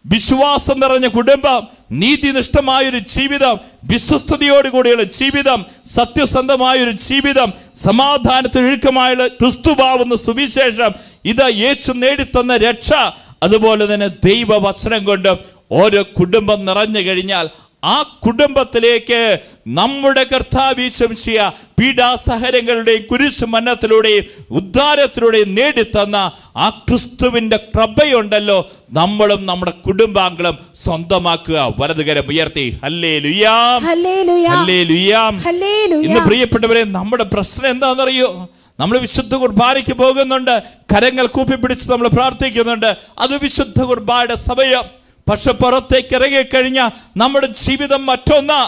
വിശ്വാസം നിറഞ്ഞ കുടുംബം, നീതിനിഷ്ഠമായൊരു ജീവിതം, വിശ്വസ്തയോടുകൂടിയുള്ള ജീവിതം, സത്യസന്ധമായൊരു ജീവിതം, സമാധാനത്തിനൊഴുക്കമായുള്ള ക്രിസ്തുവാവുന്ന സുവിശേഷം, ഇത് യേശു നേടിത്തന്ന രക്ഷ. അതുപോലെ തന്നെ ദൈവവചനം കൊണ്ട് ഓരോ കുടുംബം നിറഞ്ഞു കഴിഞ്ഞാൽ ആ കുടുംബത്തിലേക്ക് നമ്മുടെ കർത്താവ് യേശുമിശിഹ പീഡാസഹനങ്ങളുടെയും കുരിശു മരണത്തിലൂടെയും ഉദ്ധാരത്തിലൂടെയും നേടിത്തന്ന ആ ക്രിസ്തുവിന്റെ കൃപയുണ്ടല്ലോ, നമ്മളും നമ്മുടെ കുടുംബാംഗങ്ങളും സ്വന്തമാക്കുക. വലതുകരം ഉയർത്തി ഹല്ലേലൂയ, ഹല്ലേലൂയ, ഹല്ലേലൂയ, ഹല്ലേലൂയ. ഇന്ന് പ്രിയപ്പെട്ടവരെ, നമ്മുടെ പ്രശ്നം എന്താണെന്നറിയോ? നമ്മൾ വിശുദ്ധ കുർബാനയ്ക്ക് പോകുന്നുണ്ട്, കരങ്ങൾ കൂപ്പിപ്പിടിച്ച് നമ്മൾ പ്രാർത്ഥിക്കുന്നുണ്ട്, അത് വിശുദ്ധ കുർബാനയുടെ സമയം. പക്ഷെ പുറത്തേക്ക് ഇറങ്ങിക്കഴിഞ്ഞാൽ നമ്മുടെ ജീവിതം മറ്റൊന്നാ.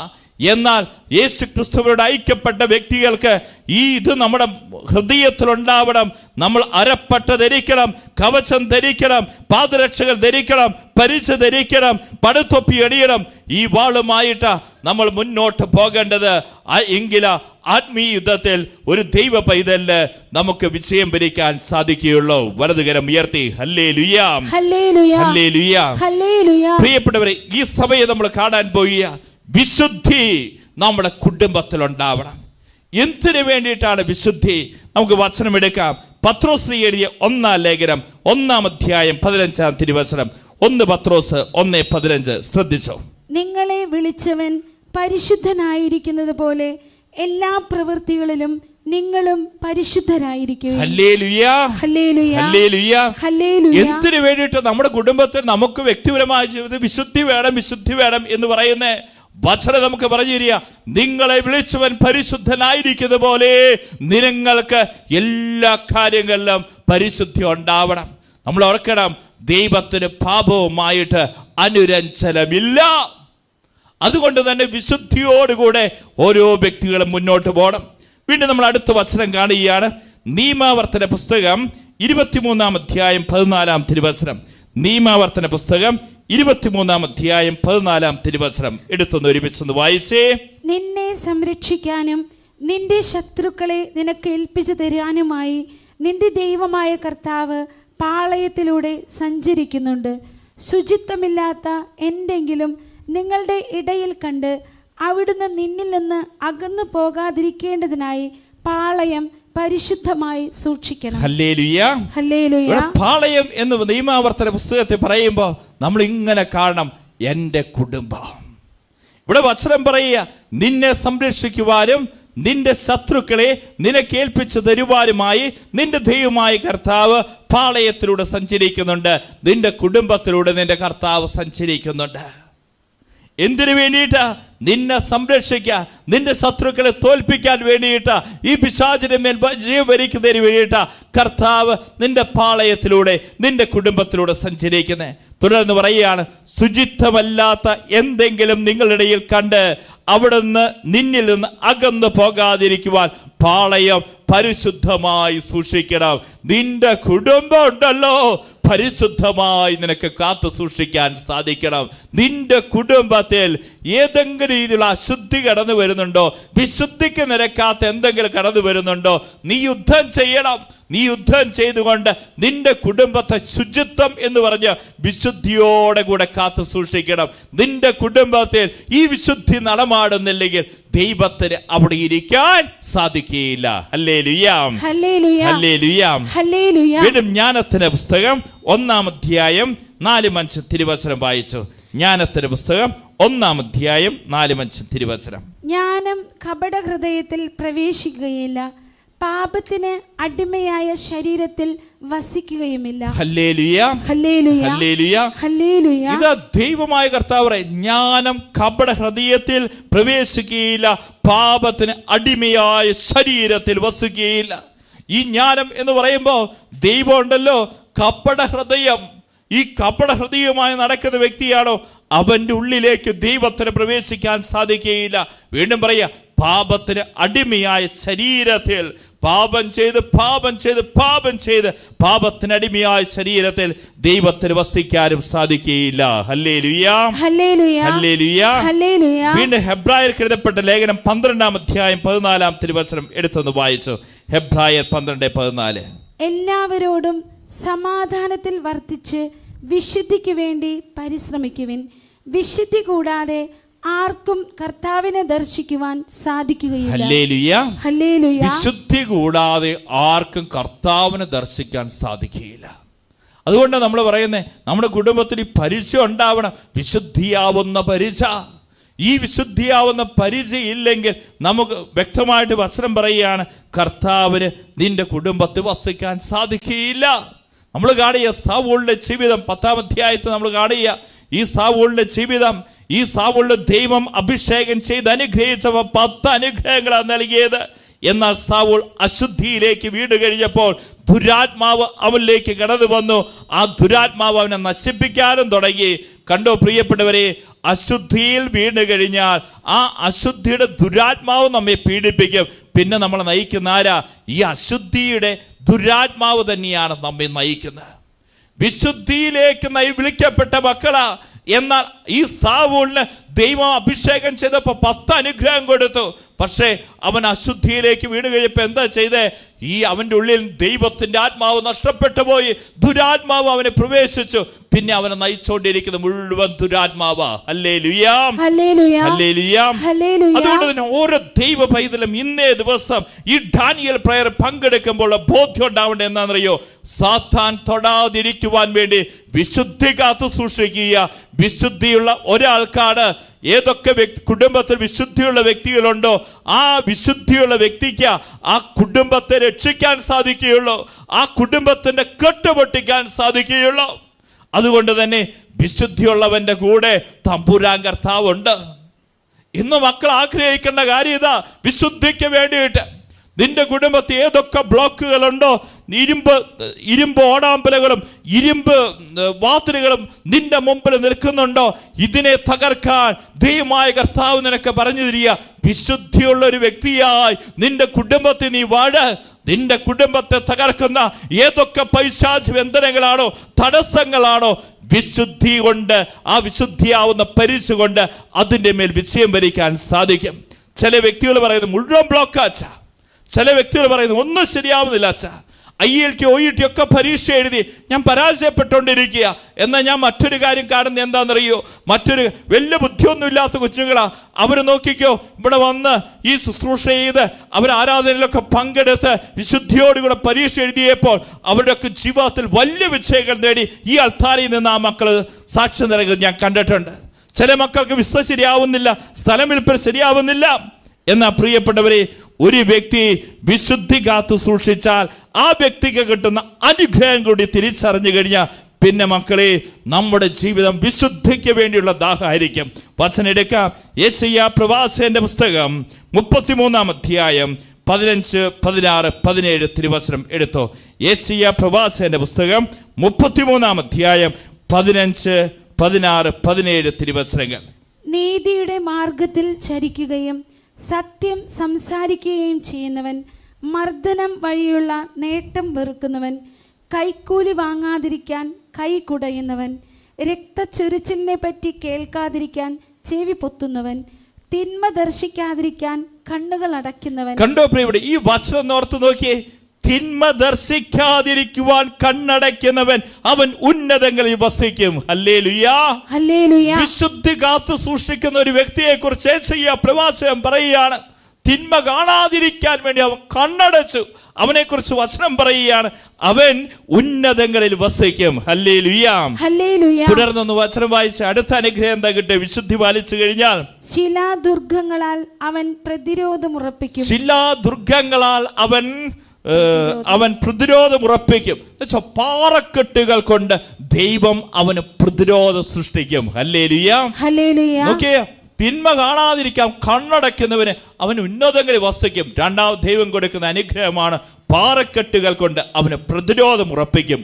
എന്നാൽ യേശു ക്രിസ്തുവിനോട് ഐക്യപ്പെട്ട വ്യക്തികൾക്ക് ഇത് നമ്മുടെ ഹൃദയത്തിലുണ്ടാവണം. നമ്മൾ അരപ്പട്ട ധരിക്കണം, കവചം ധരിക്കണം, പാദരക്ഷകൾ ധരിക്കണം, പരിച ധരിക്കണം, പടുത്തൊപ്പി അണിയണം. ഈ വാളുമായിട്ട് നമ്മൾ മുന്നോട്ട് പോകേണ്ടത്. എങ്കില ആത്മീയ യുദ്ധത്തിൽ ഒരു ദൈവ പൈതലിന് നമുക്ക് വിജയം വരിക്കാൻ സാധിക്കുകയുള്ളൂ. വലതുകരം ഉയർത്തി ഹല്ലേലൂയ, ഹല്ലേലൂയ, ഹല്ലേലൂയ, ഹല്ലേലൂയ. പ്രിയപ്പെട്ടവരെ, ഈ സമയം നമ്മൾ കാണാൻ പോയ വിശുദ്ധി നമ്മുടെ കുടുംബത്തിൽ ഉണ്ടാവണം. എന്തിനു വേണ്ടിയിട്ടാണ് വിശുദ്ധി? നമുക്ക് വചനം എടുക്കാം. പത്രോസ് എഴുതിയ 1-ാം ലേഖനം 1-ാം അധ്യായം 15-ാം തിരുവചനം. 1 പത്രോസ് 1:15 ശ്രദ്ധിച്ചോ. നിങ്ങളെ വിളിച്ചവൻ പരിശുദ്ധനായിരിക്കുന്നത് പോലെ എല്ലാ പ്രവൃത്തികളിലും നിങ്ങളും പരിശുദ്ധരായിരിക്കുക. Hallelujah, hallelujah, hallelujah, hallelujah. എന്തിനു വേണ്ടിയിട്ട്? നമ്മുടെ കുടുംബത്തിൽ നമുക്ക് വ്യക്തിപരമായ ജീവിതത്തിൽ വിശുദ്ധി വേണം, വിശുദ്ധി വേണം എന്ന് പറയുന്ന വചനം നമുക്ക് പറഞ്ഞു തരിക. നിങ്ങളെ വിളിച്ചവൻ പരിശുദ്ധനായിരിക്കുന്ന പോലെ നിങ്ങൾക്ക് എല്ലാ കാര്യങ്ങളിലും പരിശുദ്ധി ഉണ്ടാവണം. നമ്മൾ ഓർക്കണം, ദൈവത്തിന് പാപവുമായിട്ട് അനുരഞ്ജനമില്ല. അതുകൊണ്ട് തന്നെ വിശുദ്ധിയോടുകൂടെ ഓരോ വ്യക്തികളും മുന്നോട്ട് പോകണം. വീണ്ടും നമ്മൾ അടുത്ത വചനം കാണുകയാണ്. നിയമാവർത്തന പുസ്തകം 23-ാം അധ്യായം 14-ാം തിരുവചനം. നിയമാവർത്തന പുസ്തകം 23-ാം അധ്യായം 14-ാം തിരുവചനം എടുത്തൊന്ന് ഒരുമിച്ചൊന്ന് വായിച്ചേ. നിന്നെ സംരക്ഷിക്കാനും നിന്റെ ശത്രുക്കളെ നിനക്ക് ഏൽപ്പിച്ചു തരാനുമായി നിന്റെ ദൈവമായ കർത്താവ് പാളയത്തിലൂടെ സഞ്ചരിക്കുന്നുണ്ട്. ശുചിത്വമില്ലാത്ത എന്തെങ്കിലും നിങ്ങളുടെ ഇടയിൽ കണ്ട് അവിടുന്ന് നിന്നിൽ നിന്ന് അകന്നു പോകാതിരിക്കേണ്ടതിനായി പാളയം പരിശുദ്ധമായി സൂക്ഷിക്കണം. ഹല്ലേലൂയ. ഹല്ലേലൂയ. ഇവിടെ പാളയം എന്ന് നിയമാവർത്തന പുസ്തകത്തിൽ പറയുമ്പോൾ നമ്മൾ ഇങ്ങനെ കാണണം, എൻ്റെ കുടുംബം. ഇവിടെ വചനം പറയുക, നിന്നെ സംരക്ഷിക്കുവാനും നിന്റെ ശത്രുക്കളെ നിനക്ക് ഏൽപ്പിച്ചു തരുവാനുമായി നിന്റെ ദൈവമായ കർത്താവ് പാളയത്തിലൂടെ സഞ്ചരിക്കുന്നുണ്ട്. നിന്റെ കുടുംബത്തിലൂടെ നിന്റെ കർത്താവ് സഞ്ചരിക്കുന്നുണ്ട്. എന്തിനു വേണ്ടിയിട്ടാ? നിന്നെ സംരക്ഷിക്കാൻ, നിന്റെ ശത്രുക്കളെ തോൽപ്പിക്കാൻ വേണ്ടിയിട്ടാ, ഈ പിശാചിന്റെ മേൽ വിജയം വരിക്കുന്നതിന് വേണ്ടിയിട്ടാ കർത്താവ് നിന്റെ പാളയത്തിലൂടെ നിന്റെ കുടുംബത്തിലൂടെ സഞ്ചരിക്കുന്നത്. തുടർന്ന് പറയുകയാണ്, ശുചിത്വമല്ലാത്ത എന്തെങ്കിലും നിങ്ങളുടെ ഇടയിൽ കണ്ട് അവിടുന്ന് നിന്നിൽ നിന്ന് അകന്നു പോകാതിരിക്കുവാൻ പാളയം പരിശുദ്ധമായി സൂക്ഷിക്കണം. നിന്റെ കുടുംബം ഉണ്ടല്ലോ, പരിശുദ്ധമായി നിനക്ക് കാത്തു സൂക്ഷിക്കാൻ സാധിക്കണം. നിന്റെ കുടുംബത്തിൽ ഏതെങ്കിലും രീതിയിലുള്ള അശുദ്ധി കടന്നു വരുന്നുണ്ടോ, വിശുദ്ധിക്ക് നിരക്കാത്ത എന്തെങ്കിലും കടന്നു വരുന്നുണ്ടോ, നീ യുദ്ധം ചെയ്യണം. നീ യുദ്ധം ചെയ്തുകൊണ്ട് നിന്റെ കുടുംബത്തെ ശുചിത്വം എന്ന് പറഞ്ഞ് വിശുദ്ധിയോടെ കൂടെ കാത്തു സൂക്ഷിക്കണം. നിന്റെ കുടുംബത്തിൽ ഈ വിശുദ്ധി നടമാടുന്നില്ലെങ്കിൽ ദൈവത്തിന് അവിടെ ഇരിക്കാൻ സാധിക്കുകയില്ല. ഹല്ലേലൂയ. ഹല്ലേലൂയ. ഹല്ലേലൂയ. ഹല്ലേലൂയ. വീണ്ടും ജ്ഞാനത്തിന്റെ പുസ്തകം 1-ാം അധ്യായം 4-5 തിരുവചനം വായിച്ചു. ജ്ഞാനത്തിന്റെ പുസ്തകം 1-ാം അധ്യായം 4-5 തിരുവചനം. ജ്ഞാനം കപട ഹൃദയത്തിൽ പ്രവേശിക്കുകയില്ല, പാപത്തിന് അടിമയായ ശരീരത്തിൽ വസിക്കുകയുമില്ല. ഹല്ലേലൂയ. ഹല്ലേലൂയ. ഹല്ലേലൂയ. ഹല്ലേലൂയ. ഇതാ ദൈവമായ കർത്താവ് പറയും, ജ്ഞാനം കപട ഹൃദയത്തിൽ പ്രവേശിക്കുകയില്ല, പാപത്തിന് അടിമയായ ശരീരത്തിൽ വസിക്കുകയില്ല. ഈ ജ്ഞാനം എന്ന് പറയുമ്പോൾ ദൈവം ഉണ്ടല്ലോ, കപട ഹൃദയം, ഈ കപട ഹൃദയവുമായി നടക്കുന്ന വ്യക്തിയാണോ, അവന്റെ ഉള്ളിലേക്ക് ദൈവത്തിന് പ്രവേശിക്കാൻ സാധിക്കുകയില്ല. വീണ്ടും പറയാ, പാപത്തിന് അടിമയായ ശരീരത്തിൽ, പാപം ചെയ്ത് പാപത്തിനടിമയായ ശരീരത്തിൽ ദൈവത്തിന് വസിക്കാനും സാധിക്കുകയില്ല. ഹല്ലേലൂയ. ഹല്ലേലൂയ. ഹല്ലേലൂയ. ഹല്ലേലൂയ. വീണ്ടും ഹെബ്രായർക്ക് എഴുതപ്പെട്ട ലേഖനം 12-ാം അധ്യായം 14-ാം തിരുവചനം എടുത്തൊന്ന് വായിച്ചു. ഹെബ്രായർ 12:14. എല്ലാവരോടും സമാധാനത്തിൽ വർത്തിച്ച് വിശുദ്ധിക്ക് വേണ്ടി പരിശ്രമിക്കുവിൻ. വിശുദ്ധി കൂടാതെ ആർക്കും കർത്താവിനെ ദർശിക്കുവാൻ സാധിക്കുകയില്ല. ഹല്ലേലൂയ. ഹല്ലേലൂയ. വിശുദ്ധി കൂടാതെ ആർക്കും കർത്താവിനെ ദർശിക്കാൻ സാധിക്കുകയില്ല. അതുകൊണ്ട് നമ്മൾ പറയുന്നത്, നമ്മുടെ കുടുംബത്തിൽ ഈ പരിച ഉണ്ടാവണം, വിശുദ്ധിയാവുന്ന പരിച. ഈ വിശുദ്ധിയാവുന്ന പരിച ഇല്ലെങ്കിൽ നമുക്ക് വ്യക്തമായിട്ട് വചനം പറയുകയാണ്, കർത്താവിന് നിന്റെ കുടുംബത്തിൽ വസിക്കാൻ സാധിക്കുകയില്ല. നമ്മൾ കാണുക സാവൂളിന്റെ ജീവിതം 10-ാം അധ്യായത്തിൽ നമ്മൾ കാണുക, ഈ സാവൂളിന്റെ ജീവിതം, ഈ സാവൂളിന്റെ ദൈവം അഭിഷേകം ചെയ്ത് അനുഗ്രഹിച്ചപ്പോൾ 10 അനുഗ്രഹങ്ങളാണ് നൽകിയത്. എന്നാൽ സാവൂൾ അശുദ്ധിയിലേക്ക് വീട് കഴിഞ്ഞപ്പോൾ ദുരാത്മാവ് അവനിലേക്ക് കടന്നു വന്നു. ആ ദുരാത്മാവ് അവനെ നശിപ്പിക്കാനും തുടങ്ങി. കണ്ടോ പ്രിയപ്പെട്ടവരെ, അശുദ്ധിയിൽ വീണ് കഴിഞ്ഞാൽ ആ അശുദ്ധിയുടെ ദുരാത്മാവ് നമ്മെ പീഡിപ്പിക്കും. പിന്നെ നമ്മളെ നയിക്കുന്ന ആരാ? ഈ അശുദ്ധിയുടെ ദുരാത്മാവ് തന്നെയാണ് നമ്മെ നയിക്കുന്നത്. വിശുദ്ധിയിലേക്ക് വിളിക്കപ്പെട്ട മക്കളാ. എന്നാൽ ഈ സാവൂളിന് ദൈവം അഭിഷേകം ചെയ്തപ്പോൾ 10 അനുഗ്രഹം കൊടുത്തു. പക്ഷേ അവൻ അശുദ്ധിയിലേക്ക് വീണ് കഴിഞ്ഞപ്പോൾ എന്താ ചെയ്തേ? ഈ അവൻ്റെ ഉള്ളിൽ ദൈവത്തിൻ്റെ ആത്മാവ് നഷ്ടപ്പെട്ടു പോയി. ദുരാത്മാവ് അവനെ പ്രവേശിച്ചു. പിന്നെ അവനെ നയിച്ചുകൊണ്ടിരിക്കുന്ന മുഴുവൻ ദുരാത്മാവാ. ഹല്ലേലൂയ. ഹല്ലേലൂയ. ഹല്ലേലൂയ. ഹല്ലേലൂയ. അതുകൊണ്ട് തന്നെ ഓരോ ദൈവ പൈതലും ഇന്നേ ദിവസം ഈ ഡാനിയൽ പ്രയർ പങ്കെടുക്കുമ്പോൾ ബോധ്യം ഉണ്ടാവേണ്ടത് എന്താണെന്നറിയോ? സാത്താൻ തൊടാതിരിക്കുവാൻ വേണ്ടി വിശുദ്ധി കാത്തു സൂക്ഷിക്കുക. വിശുദ്ധിയുള്ള ഒരാൾക്കാണ്, ഏതൊക്കെ കുടുംബത്തിൽ വിശുദ്ധിയുള്ള വ്യക്തികളുണ്ടോ ആ വിശുദ്ധിയുള്ള വ്യക്തിക്ക് ആ കുടുംബത്തെ രക്ഷിക്കാൻ സാധിക്കുകയുള്ളൂ, ആ കുടുംബത്തിന്റെ കെട്ടുപൊട്ടിക്കാൻ സാധിക്കുകയുള്ളൂ. അതുകൊണ്ട് തന്നെ വിശുദ്ധിയുള്ളവന്റെ കൂടെ തമ്പുരാൻ കർത്താവുണ്ട്. ഇന്ന് മക്കൾ ആഗ്രഹിക്കേണ്ട കാര്യം ഇതാ, വിശുദ്ധിക്ക് വേണ്ടിയിട്ട് നിന്റെ കുടുംബത്തിൽ ഏതൊക്കെ ബ്ലോക്കുകളുണ്ടോ, ഇരുമ്പ് ഓടാമ്പലുകളും ഇരുമ്പ് വാതിലുകളും നിന്റെ മുമ്പിൽ നിൽക്കുന്നുണ്ടോ, ഇതിനെ തകർക്കാൻ ദൈവമായ കർത്താവ് നിനക്ക് പറഞ്ഞു തരിക. വിശുദ്ധിയുള്ള ഒരു വ്യക്തിയായി നിന്റെ കുടുംബത്തിൽ നീ വാഴ. നിന്റെ കുടുംബത്തെ തകർക്കുന്ന ഏതൊക്കെ പൈശാചിക ബന്ധനങ്ങളാണോ, തടസ്സങ്ങളാണോ, വിശുദ്ധി കൊണ്ട്, ആ വിശുദ്ധിയാവുന്ന പരിശു കൊണ്ട് അതിൻ്റെ മേൽ വിജയം വരിക്കാൻ സാധിക്കും. ചില വ്യക്തികൾ പറയുന്നത് മുഴുവൻ ബ്ലോക്കാച്ച, ചില വ്യക്തികൾ പറയുന്നത് ഒന്നും ശരിയാവുന്നില്ല അച്ഛ. IELT OET ഒക്കെ പരീക്ഷ എഴുതി ഞാൻ പരാജയപ്പെട്ടുകൊണ്ടിരിക്കുക. എന്നാൽ ഞാൻ മറ്റൊരു കാര്യം കാണുന്നത് എന്താണെന്നറിയോ? മറ്റൊരു വലിയ ബുദ്ധിയൊന്നും ഇല്ലാത്ത കൊച്ചുങ്ങളാ. അവർ നോക്കിക്കോ, ഇവിടെ വന്ന് ഈ ശുശ്രൂഷ ചെയ്ത് അവർ ആരാധനയിലൊക്കെ പങ്കെടുത്ത് വിശുദ്ധിയോടുകൂടെ പരീക്ഷ എഴുതിയപ്പോൾ അവരുടെയൊക്കെ ജീവിതത്തിൽ വലിയ വിജയങ്ങൾ നേടി ഈ അൾത്താരയിൽ നിന്ന് ആ മക്കൾ സാക്ഷ്യം നൽകുന്നത് ഞാൻ കണ്ടിട്ടുണ്ട്. ചില മക്കൾക്ക് വിശ്വ ശരിയാവുന്നില്ല, സ്ഥലം വിൽപ്പന ശരിയാവുന്നില്ല. എന്നാൽ പ്രിയപ്പെട്ടവരെ, ഒരു വ്യക്തി വിശുദ്ധി കാത്തു സൂക്ഷിച്ചാൽ ആ വ്യക്തിക്ക് കിട്ടുന്ന അനുഗ്രഹം കൂടി തിരിച്ചറിഞ്ഞു കഴിഞ്ഞാൽ പിന്നെ മക്കളെ നമ്മുടെ ജീവിതം വിശുദ്ധിക്ക് വേണ്ടിയുള്ള ദാഹമായിരിക്കും. വചനം എടുക്കാം. യെശയ്യാ പ്രവാചകന്റെ പുസ്തകം 33-ാം അധ്യായം 15, 16, 17 തിരുവചനം എടുത്തോ. യെശയ്യാ പ്രവാചകന്റെ പുസ്തകം 33-ാം അധ്യായം 15, 16, 17 തിരുവചനങ്ങൾ. നീതിയുടെ മാർഗത്തിൽ ചരിക്കുകയും സത്യം സംസാരിക്കുകയും ചെയ്യുന്നവൻ, മർദ്ദനം വഴിയുള്ള നേട്ടം വെറുക്കുന്നവൻ, കൈക്കൂലി വാങ്ങാതിരിക്കാൻ കൈ കുടയുന്നവൻ, രക്തച്ചൊരിച്ചിലിനെ പറ്റി കേൾക്കാതിരിക്കാൻ ചെവി പൊത്തുന്നവൻ, തിന്മ ദർശിക്കാതിരിക്കാൻ കണ്ണുകൾ അടയ്ക്കുന്നവൻ. കണ്ടോ പ്രിയപ്പെട്ട, ഈ വചനം ഓർത്ത് നോക്കിയേ. തിന്മ ദർശിക്കാതിരിക്കുവാൻ കണ്ണടയ്ക്കുന്നവൻ അവൻ ഉന്നതങ്ങളിൽ വസിക്കും. ഹല്ലേലൂയാ, ഹല്ലേലൂയാ. വിശുദ്ധി കാത്തു സൂക്ഷിക്കുന്ന ഒരു വ്യക്തിയെ കുറിച്ച് യെശയ്യാ പ്രവാചകൻ പറയുകയാണ്. തിന്മ കാണാതിരിക്കാൻ വേണ്ടി അവൻ കണ്ണടച്ചു. അവനെ കുറിച്ച് വചനം പറയുകയാണ്, അവൻ ഉന്നതങ്ങളിൽ വസിക്കും. ഹല്ലേലൂയാ, ഹല്ലേലൂയാ. തുടർന്നൊന്ന് വചനം വായിച്ച് അടുത്ത അനുഗ്രഹം എന്താ കിട്ടുക? വിശുദ്ധി പാലിച്ചു കഴിഞ്ഞാൽ ശിലാദുർഗങ്ങളാൽ അവൻ പ്രതിരോധം ഉറപ്പിക്കും. ശിലാദുർഗങ്ങളാൽ അവൻ പ്രതിരോധം ഉറപ്പിക്കും. പാറക്കെട്ടുകൾ കൊണ്ട് ദൈവം അവന് പ്രതിരോധം സൃഷ്ടിക്കും. ഹല്ലേലൂയാ, ഹല്ലേലൂയാ. നോക്കിയേ, തിന്മ കാണാതിരിക്കാൻ കണ്ണടയ്ക്കുന്നവന് അവൻ ഉന്നതങ്ങളിൽ വസിക്കും. രണ്ടാമത് ദൈവം കൊടുക്കുന്ന അനുഗ്രഹമാണ് പാറക്കെട്ടുകൾ കൊണ്ട് അവന് പ്രതിരോധം ഉറപ്പിക്കും.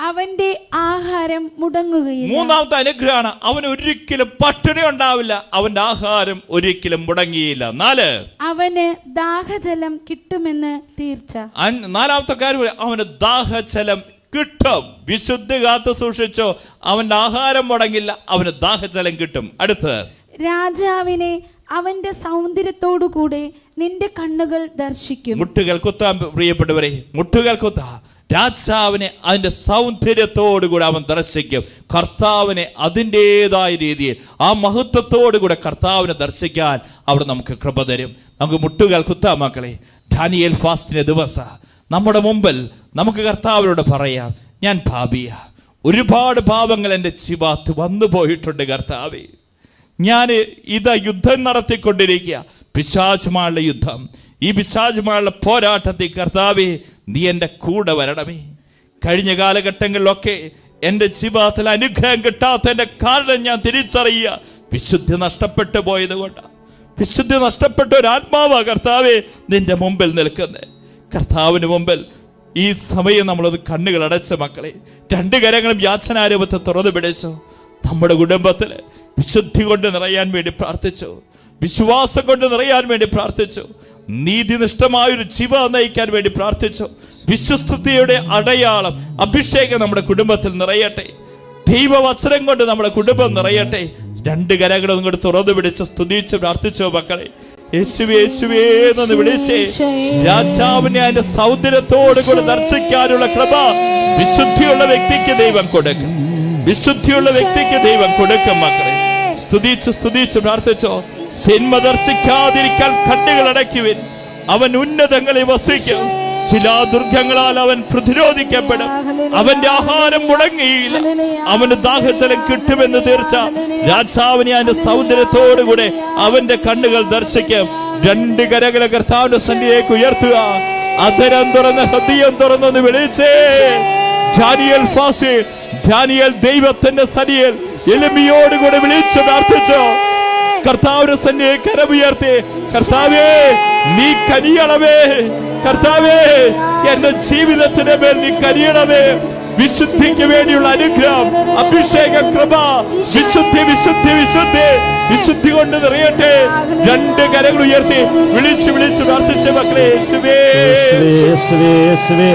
അവന്റെ ആഹാരം മുടങ്ങുകയില്ല. മൂന്നാമത്തെ അനുഗ്രഹമാണ് അവന് ഒരിക്കലും പട്ടിണി ഉണ്ടാവില്ല, അവന്റെ ആഹാരം ഒരിക്കലും മുടങ്ങിയില്ല. 4, അവന് ദാഹജലം കിട്ടുമെന്ന് തീർച്ച. നാലാമത്തെ കാര്യം, അവന് ദാഹജലം കിട്ടും. വിശുദ്ധി കാത്തു സൂക്ഷിച്ചോ, അവന്റെ ആഹാരം മുടങ്ങില്ല, അവന് ദാഹജലം കിട്ടും. അടുത്ത്, രാജാവിനെ അവന്റെ സൗന്ദര്യത്തോടു കൂടെ നിന്റെ കണ്ണുകൾ ദർശിക്കും. മുട്ടുകൾ കുത്താൻ പ്രിയപ്പെട്ടവരെ, മുട്ടുകൾ കുത്താ. രാജാവിനെ അതിൻ്റെ സൗന്ദര്യത്തോടുകൂടെ അവൻ ദർശിക്കും. കർത്താവിനെ അതിൻ്റെതായ രീതിയിൽ ആ മഹത്വത്തോടുകൂടെ കർത്താവിനെ ദർശിക്കാൻ അവിടെ നമുക്ക് കൃപ തരും. നമുക്ക് മുട്ടുകൾ കുത്താം മക്കളെ. ഡാനിയേൽ ഫാസ്റ്റിന്റെ ദിവസം നമ്മുടെ മുമ്പിൽ നമുക്ക് കർത്താവിനോട് പറയാം, ഞാൻ പാപിയ, ഒരുപാട് പാപങ്ങൾ എൻ്റെ ജീവിതത്തിൽ വന്നു പോയിട്ടുണ്ട് കർത്താവേ. ഞാൻ യുദ്ധം നടത്തിക്കൊണ്ടിരിക്കുക, പിശാചുമായുള്ള യുദ്ധം. ഈ പിശാചുമായുള്ള പോരാട്ടത്തിൽ കർത്താവേ നീ എൻ്റെ കൂടെ വരണമേ. കഴിഞ്ഞ കാലഘട്ടങ്ങളിലൊക്കെ എൻ്റെ ജീവിതത്തിൽ അനുഗ്രഹം കിട്ടാത്തതിൻ്റെ കാരണം ഞാൻ തിരിച്ചറിയുക, വിശുദ്ധി നഷ്ടപ്പെട്ടു പോയത് കൊണ്ടാണ്. വിശുദ്ധി നഷ്ടപ്പെട്ട ഒരു ആത്മാവാ കർത്താവേ നിന്റെ മുമ്പിൽ നിൽക്കുന്നത്. കർത്താവിന് മുമ്പിൽ ഈ സമയം നമ്മളത് കണ്ണുകൾ അടച്ച മക്കളെ, 2 കരങ്ങളും യാചനാരൂപത്തെ തുറന്നു പിടിച്ചു. നമ്മുടെ കുടുംബത്തിൽ വിശുദ്ധി കൊണ്ട് നിറയാൻ വേണ്ടി പ്രാർത്ഥിച്ചു, വിശ്വാസം കൊണ്ട് നിറയാൻ വേണ്ടി പ്രാർത്ഥിച്ചു, നീതിനിഷ്ഠമായൊരു ജീവിതം നയിക്കാൻ വേണ്ടി പ്രാർത്ഥിച്ചു. വിശ്വസ്തയുടെ അടയാളം അഭിഷേകം നമ്മുടെ കുടുംബത്തിൽ നിറയട്ടെ. ദൈവവചനം കൊണ്ട് നമ്മുടെ കുടുംബം നിറയട്ടെ. 2 കരങ്ങളും കൊണ്ട് തുറന്നു പിടിച്ച് സ്തുതിച്ച് പ്രാർത്ഥിച്ചോ മക്കളെ. യേശുവേ യേശുവേ എന്ന് വിളിച്ചേ. രാജാവിനെ അതിന്റെ സൗന്ദര്യത്തോടു കൂടി ദർശിക്കാനുള്ള കൃപ വിശുദ്ധിയുള്ള വ്യക്തിക്ക് ദൈവം കൊടുക്കും. വിശുദ്ധിയുള്ള വ്യക്തിക്ക് ദൈവം കൊടുക്കും മക്കളെ. സ്തുതിച്ച് പ്രാർത്ഥിച്ചോ. സിനിമ ദർശിക്കാതിരിക്കാൻ കണ്ണുകൾ അടയ്ക്കുവിൻ. അവൻ ഉന്നതങ്ങളിൽ വസിക്കും. ശിലാദുർഗങ്ങളാൽ അവൻ പ്രതിരോധിക്കപ്പെടും. അവന്റെ ആഹാരം മുടങ്ങിയില്ല, അവന് ദാഹജലം കിട്ടുമെന്ന് തീർച്ച. രാജാവിനെ അതിന്റെ സൗന്ദര്യത്തോടുകൂടെ അവന്റെ കണ്ണുകൾ ദർശിക്കും. 2 കരകളെ കർത്താവിന്റെ സന്നിധിയിലേക്ക് ഉയർത്തുക. അധരം തുറന്ന് ഹൃദയം തുറന്നൊന്ന് വിളിച്ചേ. ഡാനിയേൽ ദൈവത്തിന്റെ സന്നിധിയിൽ എളിമയോടുകൂടെ വിളിച്ച് പ്രാർത്ഥിച്ചോ. കർത്താവിന്റെ സന്നിധിയെ കരമുയർത്തി, കർത്താവേ നീ കനിയണമേ, കർത്താവേ എന്റെ ജീവിതത്തിന്റെ മേൽ നീ കനിയണമേ. വിശുദ്ധിക്ക് വേണ്ടിയുള്ള അനുഗ്രഹം, അഭിഷേകം, കൃപ, വിശുദ്ധി വിശുദ്ധി വിശുദ്ധി വിശുദ്ധി കൊണ്ട് നിറയട്ടെ. 2 കരങ്ങൾ ഉയർത്തി വിളിച്ച് പ്രാർത്ഥിച്ച മക്കളെ. യേശുവേ യേശുവേ യേശുവേ